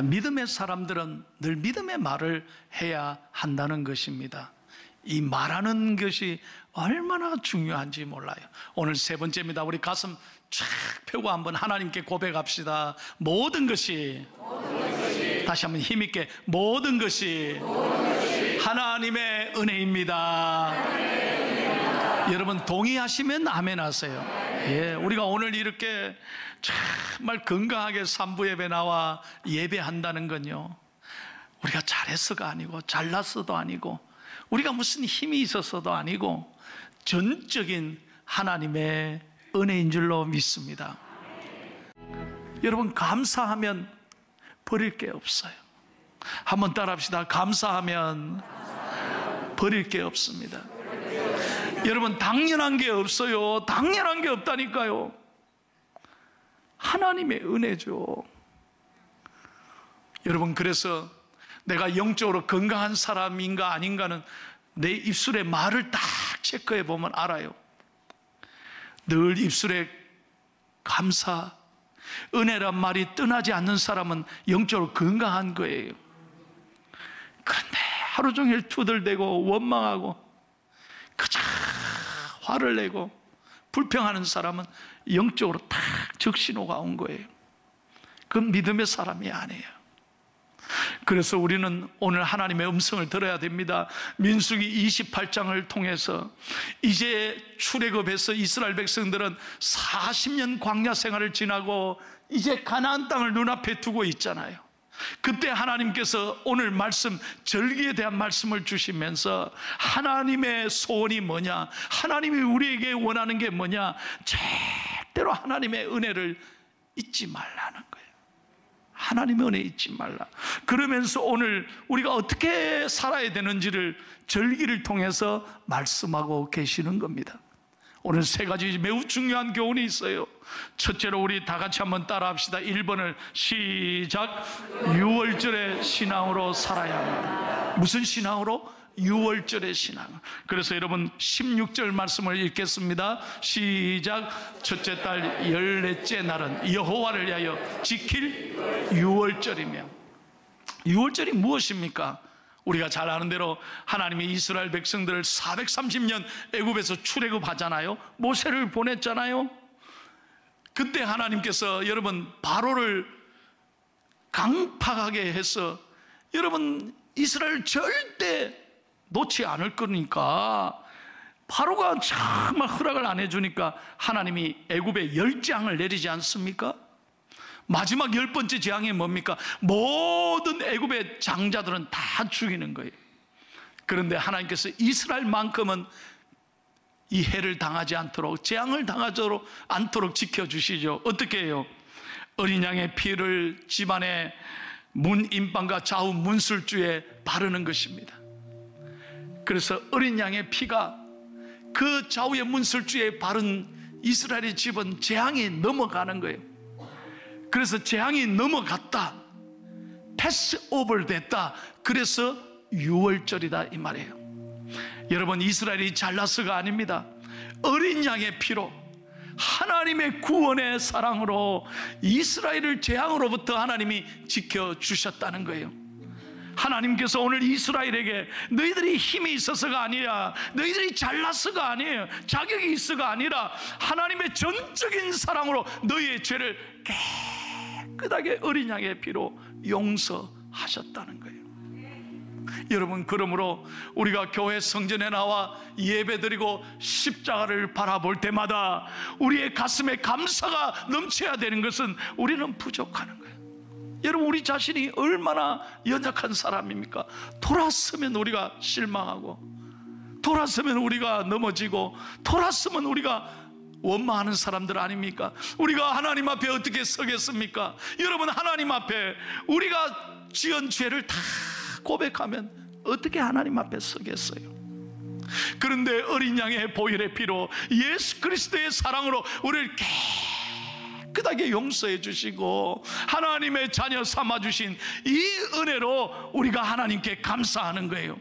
믿음의 사람들은 늘 믿음의 말을 해야 한다는 것입니다. 이 말하는 것이 얼마나 중요한지 몰라요. 오늘 세 번째입니다. 우리 가슴 쫙 펴고 한번 하나님께 고백합시다. 모든 것이 다시 한번 힘있게 모든 것이 하나님의 은혜입니다. 여러분 동의하시면 아멘 하세요. 예, 우리가 오늘 이렇게 정말 건강하게 산부 예배 나와 예배한다는 건요, 우리가 잘해서가 아니고 잘났어도 아니고 우리가 무슨 힘이 있어서도 아니고 전적인 하나님의 은혜인 줄로 믿습니다. 여러분 감사하면 버릴 게 없어요. 한번 따라합시다. 감사하면 버릴 게 없습니다. 여러분 당연한 게 없어요. 당연한 게 없다니까요. 하나님의 은혜죠. 여러분 그래서 내가 영적으로 건강한 사람인가 아닌가는 내 입술의 말을 딱 체크해 보면 알아요. 늘 입술에 감사, 은혜란 말이 떠나지 않는 사람은 영적으로 건강한 거예요. 그런데 하루 종일 투덜대고 원망하고 그저 화를 내고 불평하는 사람은 영적으로 딱 적신호가 온 거예요. 그건 믿음의 사람이 아니에요. 그래서 우리는 오늘 하나님의 음성을 들어야 됩니다. 민수기 28장을 통해서 이제 출애굽해서 이스라엘 백성들은 40년 광야 생활을 지나고 이제 가나안 땅을 눈앞에 두고 있잖아요. 그때 하나님께서 오늘 말씀, 절기에 대한 말씀을 주시면서 하나님의 소원이 뭐냐, 하나님이 우리에게 원하는 게 뭐냐, 절대로 하나님의 은혜를 잊지 말라는 거예요. 하나님의 은혜 잊지 말라. 그러면서 오늘 우리가 어떻게 살아야 되는지를 절기를 통해서 말씀하고 계시는 겁니다. 오늘 세 가지 매우 중요한 교훈이 있어요. 첫째로 우리 다 같이 한번 따라 합시다. 1번을 시작. 유월절의 신앙으로 살아야 합니다. 무슨 신앙으로? 유월절의 신앙. 그래서 여러분 16절 말씀을 읽겠습니다. 시작. 첫째 달 14째 날은 여호와를 위하여 지킬 유월절이며. 유월절이 무엇입니까? 우리가 잘 아는 대로 하나님이 이스라엘 백성들을 430년 애굽에서 출애굽하잖아요. 모세를 보냈잖아요. 그때 하나님께서 여러분 바로를 강팍하게 해서 여러분 이스라엘 절대 놓지 않을 거니까, 바로가 정말 허락을 안 해주니까 하나님이 애굽에 10재앙을 내리지 않습니까? 마지막 10번째 재앙이 뭡니까? 모든 애굽의 장자들은 다 죽이는 거예요. 그런데 하나님께서 이스라엘만큼은 이 해를 당하지 않도록, 재앙을 당하지 않도록 지켜주시죠. 어떻게 해요? 어린 양의 피를 집안의 문 인방과 좌우 문술주에 바르는 것입니다. 그래서 어린 양의 피가 그 좌우의 문술주에 바른 이스라엘의 집은 재앙이 넘어가는 거예요. 그래서 재앙이 넘어갔다, 패스 오버 됐다, 그래서 유월절이다 이 말이에요. 여러분 이스라엘이 잘나서가 아닙니다. 어린 양의 피로, 하나님의 구원의 사랑으로 이스라엘을 재앙으로부터 하나님이 지켜주셨다는 거예요. 하나님께서 오늘 이스라엘에게 너희들이 힘이 있어서가 아니라, 너희들이 잘나서가 아니에요, 자격이 있어가 아니라 하나님의 전적인 사랑으로 너희의 죄를 깨끗하게 어린 양의 피로 용서하셨다는 거예요. 여러분 그러므로 우리가 교회 성전에 나와 예배드리고 십자가를 바라볼 때마다 우리의 가슴에 감사가 넘쳐야 되는 것은 우리는 부족하는 거예요. 여러분 우리 자신이 얼마나 연약한 사람입니까? 돌았으면 우리가 실망하고, 돌았으면 우리가 넘어지고, 돌았으면 우리가 원망하는 사람들 아닙니까? 우리가 하나님 앞에 어떻게 서겠습니까? 여러분 하나님 앞에 우리가 지은 죄를 다 고백하면 어떻게 하나님 앞에 서겠어요? 그런데 어린 양의 보혈의 피로, 예수 그리스도의 사랑으로 우리를 깨끗하게 용서해 주시고 하나님의 자녀 삼아주신 이 은혜로 우리가 하나님께 감사하는 거예요.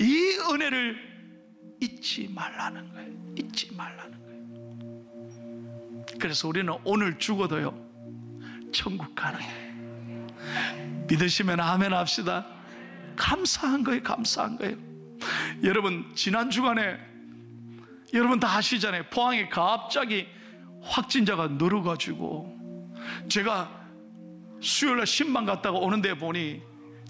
이 은혜를 잊지 말라는 거예요. 잊지 말라는 거예요. 그래서 우리는 오늘 죽어도요 천국 가는 거예요. 믿으시면 아멘 합시다. 감사한 거예요. 감사한 거예요. 여러분, 지난 주간에 여러분 다 아시잖아요. 포항에 갑자기 확진자가 늘어가지고 제가 수요일날 신방 갔다가 오는데 보니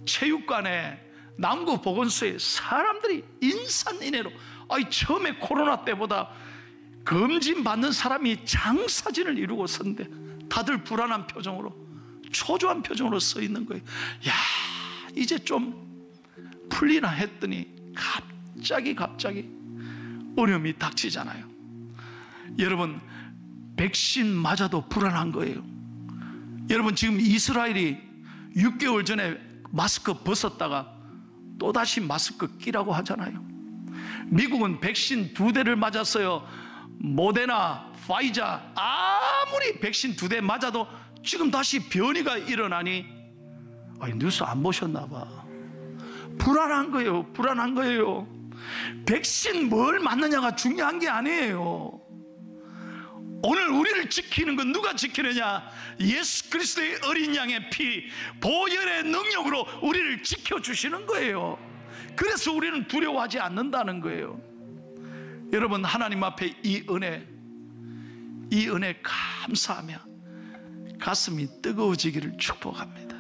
체육관에 남구보건소에 사람들이 인산인해로, 처음에 코로나 때보다 검진 받는 사람이 장사진을 이루고 섰는데 다들 불안한 표정으로, 초조한 표정으로 서 있는 거예요. 야, 이제 좀 풀리나 했더니 갑자기 어려움이 닥치잖아요. 여러분, 백신 맞아도 불안한 거예요. 여러분, 지금 이스라엘이 6개월 전에 마스크 벗었다가 또다시 마스크 끼라고 하잖아요. 미국은 백신 2대를 맞았어요. 모데나, 파이자. 아무리 백신 2대 맞아도 지금 다시 변이가 일어나니, 뉴스 안 보셨나 봐. 불안한 거예요. 불안한 거예요. 백신 뭘 맞느냐가 중요한 게 아니에요. 오늘 우리를 지키는 건 누가 지키느냐? 예수 그리스도의 어린 양의 피, 보혈의 능력으로 우리를 지켜주시는 거예요. 그래서 우리는 두려워하지 않는다는 거예요. 여러분, 하나님 앞에 이 은혜 감사하며 가슴이 뜨거워지기를 축복합니다.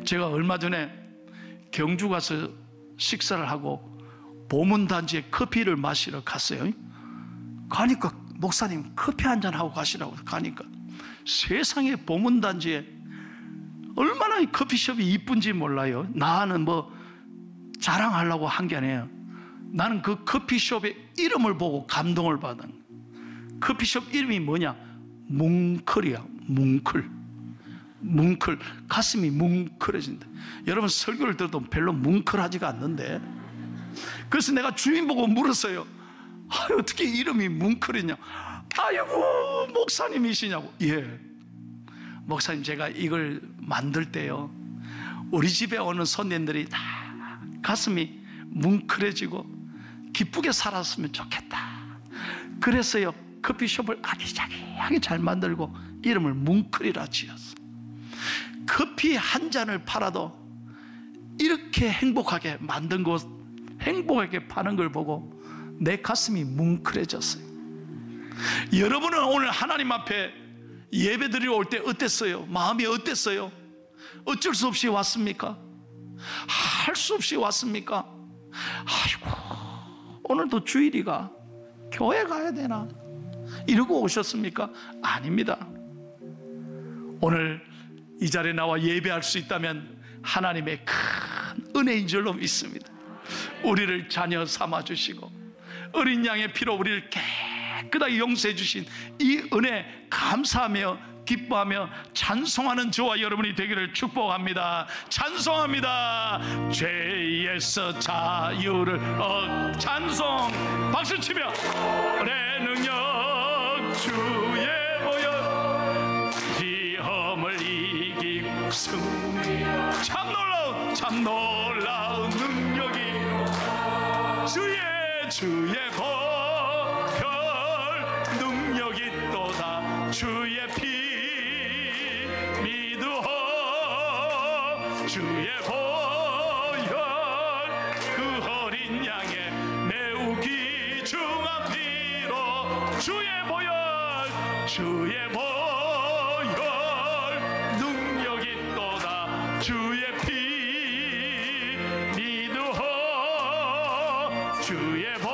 제가 얼마 전에 경주 가서 식사를 하고 보문단지에 커피를 마시러 갔어요. 가니까 목사님 커피 한잔 하고 가시라고 가니까 세상에 보문단지에 얼마나 이 커피숍이 이쁜지 몰라요. 나는 뭐 자랑하려고 한 게 아니에요. 나는 그 커피숍의 이름을 보고 감동을 받은, 커피숍 이름이 뭐냐? 뭉클이야. 뭉클. 가슴이 뭉클해진다. 여러분, 설교를 들어도 별로 뭉클하지가 않는데, 그래서 내가 주인 보고 물었어요. 어떻게 이름이 뭉클이냐? 아이고, 목사님이시냐고. 예, 목사님, 제가 이걸 만들 때요, 우리 집에 오는 손님들이 다 가슴이 뭉클해지고 기쁘게 살았으면 좋겠다. 그래서요, 커피숍을 아기자기하게 잘 만들고 이름을 뭉클이라 지었어. 커피 한 잔을 팔아도 이렇게 행복하게 만든 곳, 행복하게 파는 걸 보고 내 가슴이 뭉클해졌어요. 여러분은 오늘 하나님 앞에 예배 드리러 올 때 어땠어요? 마음이 어땠어요? 어쩔 수 없이 왔습니까? 할 수 없이 왔습니까? 아이고, 오늘도 주일이가 교회 가야 되나? 이러고 오셨습니까? 아닙니다. 오늘 이 자리에 나와 예배할 수 있다면 하나님의 큰 은혜인 줄로 믿습니다. 우리를 자녀 삼아주시고 어린 양의 피로 우리를 깨끗하게 용서해 주신 이 은혜 감사하며 기뻐하며 찬송하는 저와 여러분이 되기를 축복합니다. 찬송합니다. 죄에서 자유를 찬송 박수치며 내 능력 주의 보혈 시험을 이기고 승리 참 놀라운 능력이 주의 보혈 능력이 또다 주의 피 믿으어 주의 보혈 그 어린 양의 매우 귀중한 피로 주의 보혈 능력이 또다 주의 피 믿으어 주의 보혈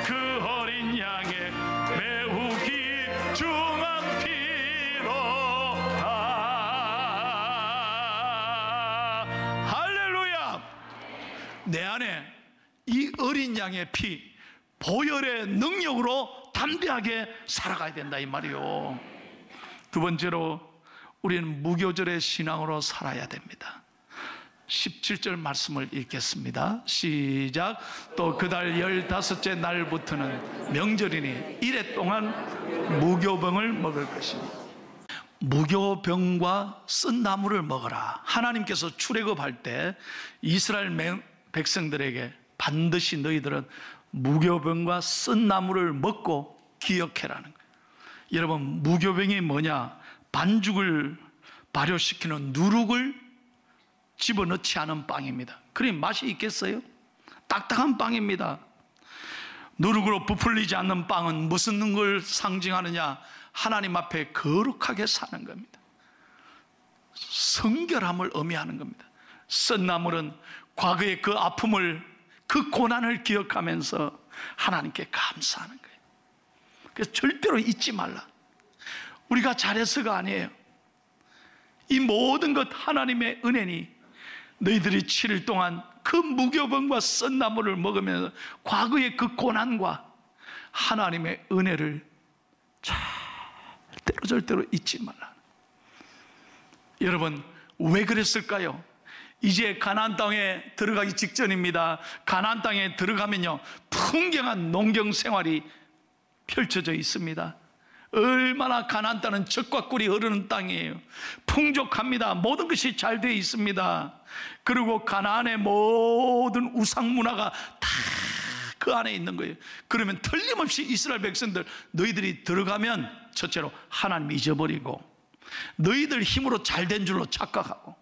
그 어린 양의 매우 귀중한 피로 할렐루야. 내 안에 이 어린 양의 피, 보혈의 능력으로 담대하게 살아가야 된다 이 말이요. 두 번째로 우리는 무교절의 신앙으로 살아야 됩니다. 17절 말씀을 읽겠습니다. 시작. 또 그달 15째 날부터는 명절이니 이래 동안 무교병을 먹을 것이니. 무교병과 쓴 나물을 먹어라. 하나님께서 출애굽할 때 이스라엘 백성들에게 반드시 너희들은 무교병과 쓴 나물을 먹고 기억해라는 거예요. 여러분, 무교병이 뭐냐? 반죽을 발효시키는 누룩을 집어넣지 않은 빵입니다. 그럼 맛이 있겠어요? 딱딱한 빵입니다. 누룩으로 부풀리지 않는 빵은 무슨 걸 상징하느냐? 하나님 앞에 거룩하게 사는 겁니다. 성결함을 의미하는 겁니다. 썬나물은 과거의 그 아픔을, 그 고난을 기억하면서 하나님께 감사하는 거예요. 그래서 절대로 잊지 말라. 우리가 잘해서가 아니에요. 이 모든 것 하나님의 은혜니 너희들이 7일 동안 그 무교병과 썬나물을 먹으면서 과거의 그 고난과 하나님의 은혜를 절대로 잊지 말라. 여러분, 왜 그랬을까요? 이제 가나안 땅에 들어가기 직전입니다. 가나안 땅에 들어가면요, 풍경한 농경 생활이 펼쳐져 있습니다. 얼마나 가나안 땅은 젖과 꿀이 흐르는 땅이에요. 풍족합니다. 모든 것이 잘 되어 있습니다. 그리고 가나안의 모든 우상 문화가 다 그 안에 있는 거예요. 그러면 틀림없이 이스라엘 백성들, 너희들이 들어가면 첫째로 하나님 잊어버리고, 너희들 힘으로 잘된 줄로 착각하고,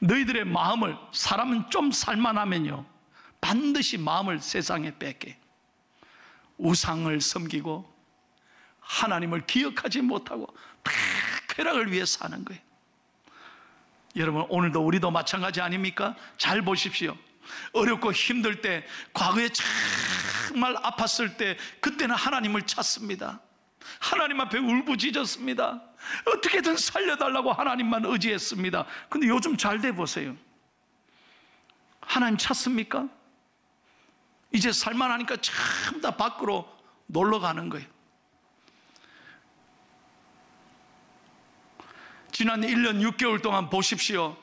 너희들의 마음을, 사람은 좀 살만하면요 반드시 마음을 세상에 뺏게, 우상을 섬기고 하나님을 기억하지 못하고 다 쾌락을 위해 사는 거예요. 여러분, 오늘도 우리도 마찬가지 아닙니까? 잘 보십시오. 어렵고 힘들 때, 과거에 정말 아팠을 때, 그때는 하나님을 찾습니다. 하나님 앞에 울부짖었습니다. 어떻게든 살려달라고 하나님만 의지했습니다. 근데 요즘 잘 돼 보세요. 하나님 찾습니까? 이제 살만하니까 전부 다 밖으로 놀러 가는 거예요. 지난 1년 6개월 동안 보십시오.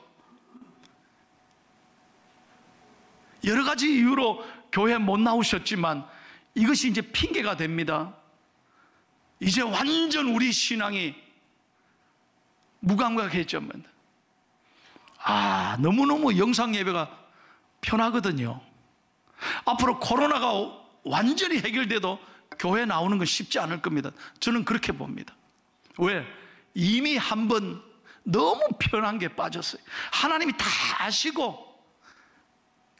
여러 가지 이유로 교회 못 나오셨지만 이것이 이제 핑계가 됩니다. 이제 완전 우리 신앙이 무감각해졌습니다. 너무너무 영상 예배가 편하거든요. 앞으로 코로나가 완전히 해결돼도 교회 나오는 건 쉽지 않을 겁니다. 저는 그렇게 봅니다. 왜? 이미 한번 너무 편한 게 빠졌어요. 하나님이 다 아시고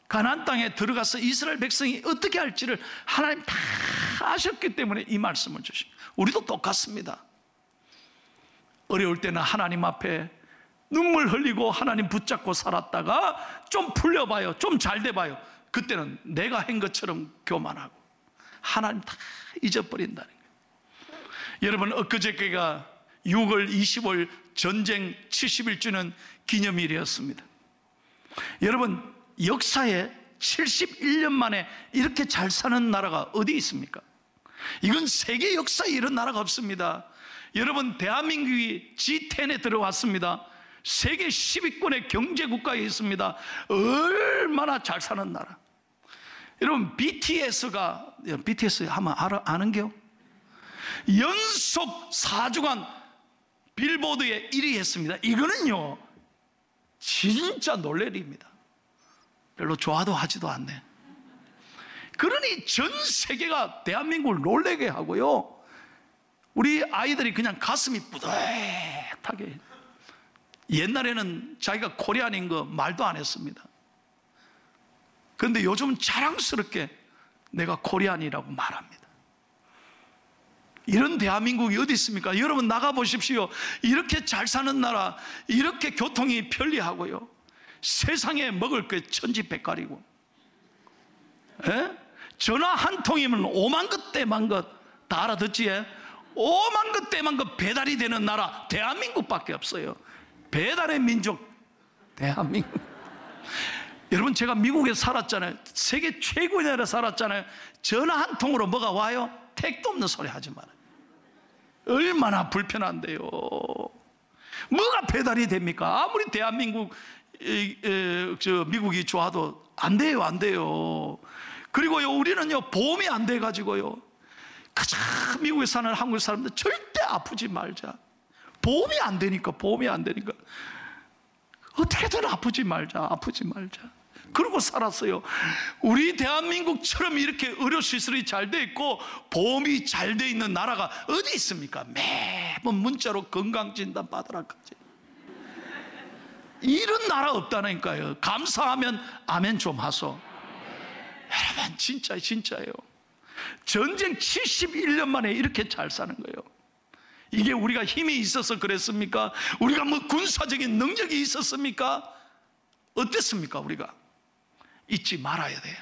가나안 땅에 들어가서 이스라엘 백성이 어떻게 할지를 하나님 다 아셨기 때문에 이 말씀을 주십니다. 우리도 똑같습니다. 어려울 때는 하나님 앞에 눈물 흘리고 하나님 붙잡고 살았다가 좀 풀려봐요, 좀 잘 돼봐요. 그때는 내가 한 것처럼 교만하고 하나님 다 잊어버린다는 거예요. 여러분, 엊그저께가 6월 20일 전쟁 71주년 기념일이었습니다. 여러분, 역사에 71년 만에 이렇게 잘 사는 나라가 어디 있습니까? 이건 세계 역사에 이런 나라가 없습니다. 여러분, 대한민국이 G10에 들어왔습니다. 세계 10위권의 경제국가에 있습니다. 얼마나 잘 사는 나라. 여러분, BTS 하면 아는겨? 연속 4주간 빌보드에 1위 했습니다. 이거는요 진짜 놀랄 일입니다. 별로 좋아도 하지도 않네. 그러니 전 세계가 대한민국을 놀라게 하고요, 우리 아이들이 그냥 가슴이 뿌듯하게. 옛날에는 자기가 코리안인 거 말도 안 했습니다. 그런데 요즘은 자랑스럽게 내가 코리안이라고 말합니다. 이런 대한민국이 어디 있습니까? 여러분, 나가보십시오. 이렇게 잘 사는 나라, 이렇게 교통이 편리하고요, 세상에 먹을 게 천지백갈이고, 전화 한 통이면 5만 것 떼만 것 다 알아듣지? 5만 것 떼만 것 배달이 되는 나라 대한민국밖에 없어요. 배달의 민족 대한민국. 여러분, 제가 미국에 살았잖아요. 세계 최고의 나라에 살았잖아요. 전화 한 통으로 뭐가 와요? 택도 없는 소리 하지 마라. 얼마나 불편한데요. 뭐가 배달이 됩니까? 아무리 대한민국 미국이 좋아도 안 돼요, 안 돼요. 그리고요, 우리는요 보험이 안 돼 가지고요, 그저 미국에 사는 한국 사람들 절대 아프지 말자. 보험이 안 되니까 어떻게든 아프지 말자. 그러고 살았어요. 우리 대한민국처럼 이렇게 의료시설이 잘 돼 있고 보험이 잘 돼 있는 나라가 어디 있습니까? 매번 문자로 건강진단 받으라까지. 이런 나라 없다니까요. 감사하면 아멘 좀 하소. 여러분, 진짜예요. 전쟁 71년 만에 이렇게 잘 사는 거예요. 이게 우리가 힘이 있어서 그랬습니까? 우리가 뭐 군사적인 능력이 있었습니까? 어땠습니까? 우리가 잊지 말아야 돼요.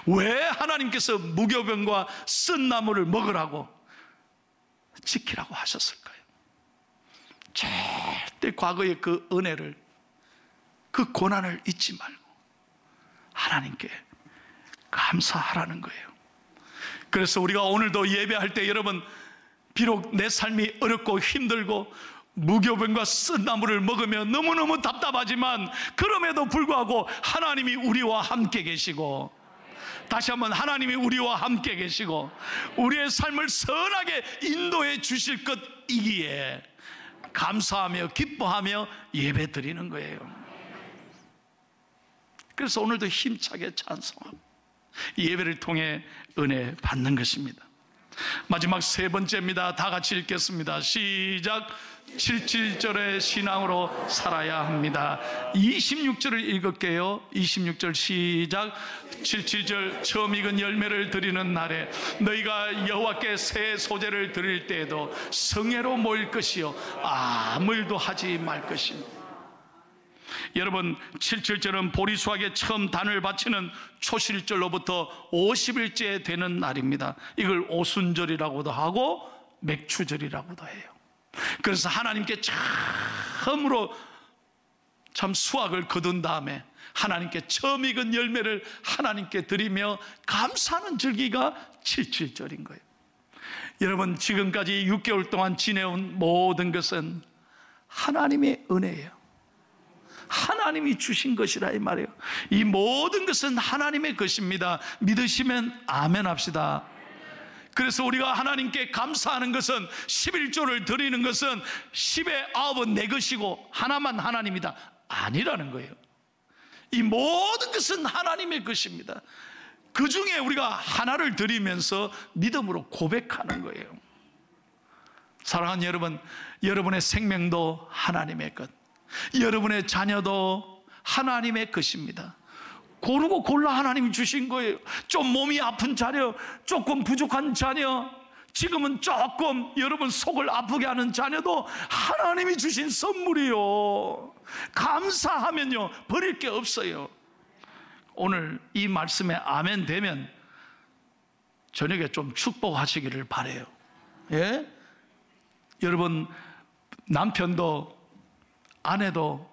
왜 하나님께서 무교병과 쓴 나무를 먹으라고, 지키라고 하셨을까요? 절대 과거의 그 은혜를, 그 고난을 잊지 말고 하나님께 감사하라는 거예요. 그래서 우리가 오늘도 예배할 때, 여러분, 비록 내 삶이 어렵고 힘들고 무교병과 쓴 나무를 먹으며 너무너무 답답하지만, 그럼에도 불구하고 하나님이 우리와 함께 계시고, 다시 한번 하나님이 우리와 함께 계시고 우리의 삶을 선하게 인도해 주실 것이기에 감사하며 기뻐하며 예배 드리는 거예요. 그래서 오늘도 힘차게 찬송하고 예배를 통해 은혜 받는 것입니다. 마지막 세 번째입니다. 다 같이 읽겠습니다. 시작. 77절의 신앙으로 살아야 합니다. 26절을 읽을게요. 26절 시작. 77절. 처음 익은 열매를 드리는 날에 너희가 여호와께 새 소재를 드릴 때에도 성회로 모일 것이요 아무 일도 하지 말 것입니다. 여러분, 77절은 보리수학에 처음 단을 바치는 초실절로부터 50일째 되는 날입니다. 이걸 오순절이라고도 하고 맥추절이라고도 해요. 그래서 하나님께 처음으로 참 수확을 거둔 다음에 하나님께 처음 익은 열매를 하나님께 드리며 감사하는 절기가 77절인 거예요. 여러분, 지금까지 6개월 동안 지내온 모든 것은 하나님의 은혜예요. 하나님이 주신 것이라 이 말이에요. 이 모든 것은 하나님의 것입니다. 믿으시면 아멘 합시다. 그래서 우리가 하나님께 감사하는 것은, 11조를 드리는 것은 10의 9은 내 것이고 하나만 하나님이다 아니라는 거예요. 이 모든 것은 하나님의 것입니다. 그 중에 우리가 하나를 드리면서 믿음으로 고백하는 거예요. 사랑하는 여러분, 여러분의 생명도 하나님의 것, 여러분의 자녀도 하나님의 것입니다. 고르고 골라 하나님이 주신 거예요. 좀 몸이 아픈 자녀, 조금 부족한 자녀, 지금은 조금 여러분 속을 아프게 하는 자녀도 하나님이 주신 선물이요. 감사하면요 버릴 게 없어요. 오늘 이 말씀에 아멘 되면 저녁에 좀 축복하시기를 바라요. 예? 여러분, 남편도 아내도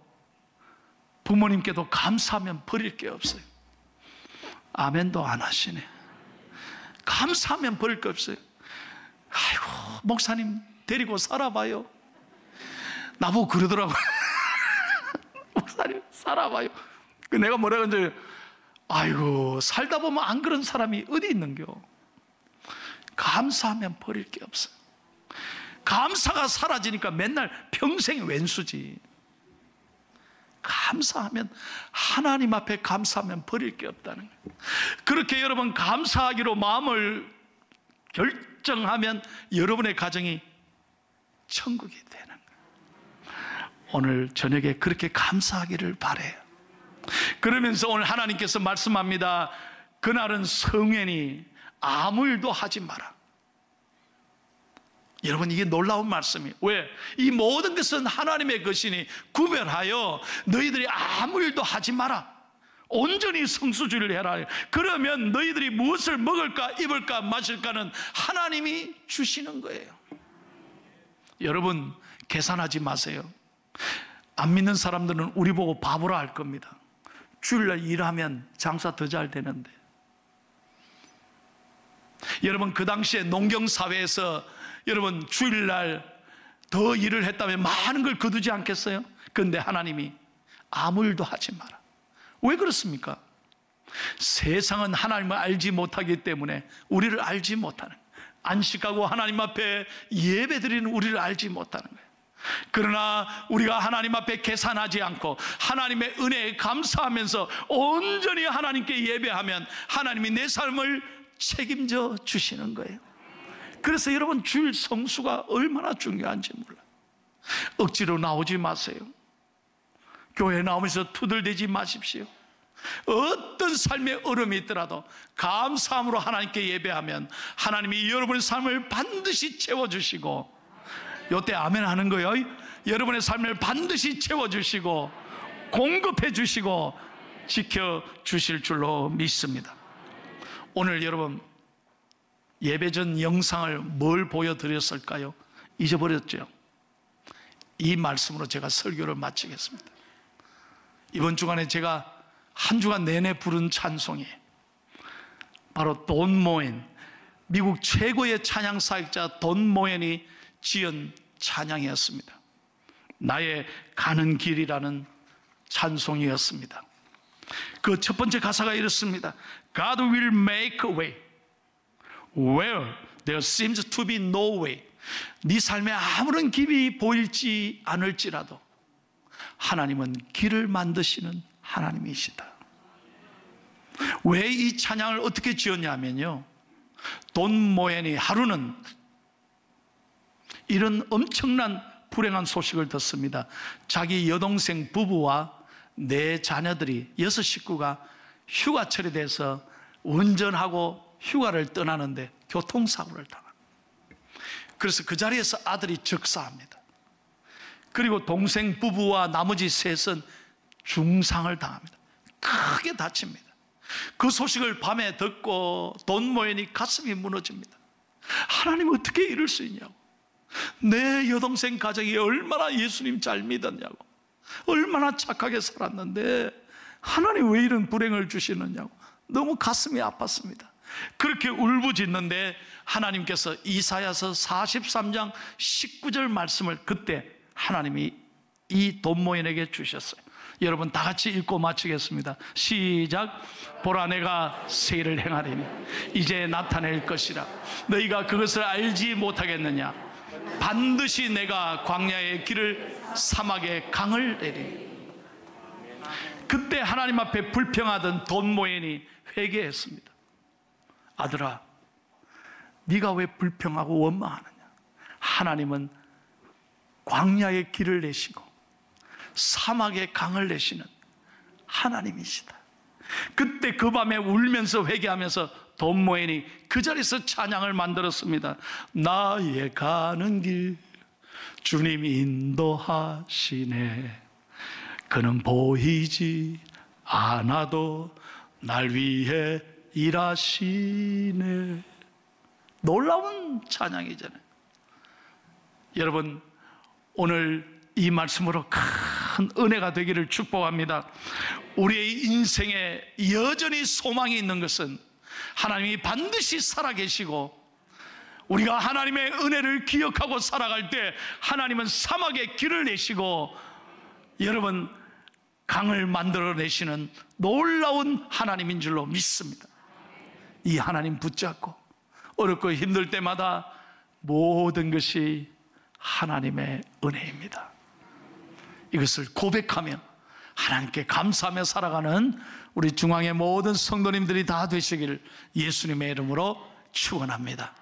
부모님께도 감사하면 버릴 게 없어요. 아멘도 안 하시네. 감사하면 버릴 게 없어요. 아이고, 목사님 데리고 살아봐요. 나보고 그러더라고요. 목사님 살아봐요. 내가 뭐라 그런지, 아이고, 살다 보면 안 그런 사람이 어디 있는겨. 감사하면 버릴 게 없어요. 감사가 사라지니까 맨날 평생 왼수지. 감사하면, 하나님 앞에 감사하면 버릴 게 없다는 거예요. 그렇게 여러분 감사하기로 마음을 결정하면 여러분의 가정이 천국이 되는 거예요. 오늘 저녁에 그렇게 감사하기를 바라요. 그러면서 오늘 하나님께서 말씀합니다. 그날은 성회니 아무 일도 하지 마라. 여러분, 이게 놀라운 말씀이에요. 왜? 이 모든 것은 하나님의 것이니 구별하여 너희들이 아무 일도 하지 마라. 온전히 성수주의를 해라. 그러면 너희들이 무엇을 먹을까 입을까 마실까는 하나님이 주시는 거예요. 여러분, 계산하지 마세요. 안 믿는 사람들은 우리 보고 바보라 할 겁니다. 주일날 일하면 장사 더 잘 되는데. 여러분, 그 당시에 농경사회에서 여러분 주일날 더 일을 했다면 많은 걸 거두지 않겠어요? 그런데 하나님이 아무 일도 하지 마라. 왜 그렇습니까? 세상은 하나님을 알지 못하기 때문에 우리를 알지 못하는, 안식하고 하나님 앞에 예배드리는 우리를 알지 못하는 거예요. 그러나 우리가 하나님 앞에 계산하지 않고 하나님의 은혜에 감사하면서 온전히 하나님께 예배하면 하나님이 내 삶을 책임져 주시는 거예요. 그래서 여러분, 주일 성수가 얼마나 중요한지 몰라요. 억지로 나오지 마세요. 교회 나오면서 투덜대지 마십시오. 어떤 삶의 어려움이 있더라도 감사함으로 하나님께 예배하면 하나님이 여러분의 삶을 반드시 채워주시고, 요때 아멘 하는 거예요. 여러분의 삶을 반드시 채워주시고 공급해 주시고 지켜주실 줄로 믿습니다. 오늘 여러분 예배 전 영상을 뭘 보여드렸을까요? 잊어버렸죠? 이 말씀으로 제가 설교를 마치겠습니다. 이번 주간에 제가 한 주간 내내 부른 찬송이 바로 돈 모엔, 미국 최고의 찬양 사역자 돈 모엔이 지은 찬양이었습니다. 나의 가는 길이라는 찬송이었습니다. 그 첫 번째 가사가 이렇습니다. God will make a way where there seems to be no way. 네 삶에 아무런 길이 보일지 않을지라도 하나님은 길을 만드시는 하나님이시다. 왜 이 찬양을 어떻게 지었냐면요, 돈 모엔이 하루는 이런 엄청난 불행한 소식을 듣습니다. 자기 여동생 부부와 네 자녀들이 6 식구가 휴가철이 돼서 운전하고 휴가를 떠나는데 교통사고를 당합니다. 그래서 그 자리에서 아들이 즉사합니다. 그리고 동생 부부와 나머지 셋은 중상을 당합니다. 크게 다칩니다. 그 소식을 밤에 듣고 돈 모엔이 가슴이 무너집니다. 하나님 어떻게 이럴 수 있냐고, 내 여동생 가정이 얼마나 예수님 잘 믿었냐고, 얼마나 착하게 살았는데 하나님 왜 이런 불행을 주시느냐고 너무 가슴이 아팠습니다. 그렇게 울부짖는데 하나님께서 이사야서 43장 19절 말씀을 그때 하나님이 이 돈 모엔에게 주셨어요. 여러분 다 같이 읽고 마치겠습니다. 시작. 보라, 내가 새 일을 행하리니 이제 나타낼 것이라. 너희가 그것을 알지 못하겠느냐? 반드시 내가 광야의 길을, 사막의 강을 내리니. 그때 하나님 앞에 불평하던 돈 모엔이 회개했습니다. 아들아, 네가 왜 불평하고 원망하느냐? 하나님은 광야의 길을 내시고 사막의 강을 내시는 하나님이시다. 그때 그 밤에 울면서 회개하면서 돈 모엔이 그 자리에서 찬양을 만들었습니다. 나의 가는 길 주님이 인도하시네. 그는 보이지 않아도 날 위해 일하시네. 놀라운 찬양이잖아요. 여러분 오늘 이 말씀으로 큰 은혜가 되기를 축복합니다. 우리의 인생에 여전히 소망이 있는 것은 하나님이 반드시 살아계시고, 우리가 하나님의 은혜를 기억하고 살아갈 때 하나님은 사막에 길을 내시고 여러분 강을 만들어내시는 놀라운 하나님인 줄로 믿습니다. 이 하나님 붙잡고 어렵고 힘들 때마다 모든 것이 하나님의 은혜입니다. 이것을 고백하며 하나님께 감사하며 살아가는 우리 중앙의 모든 성도님들이 다 되시기를 예수님의 이름으로 축원합니다.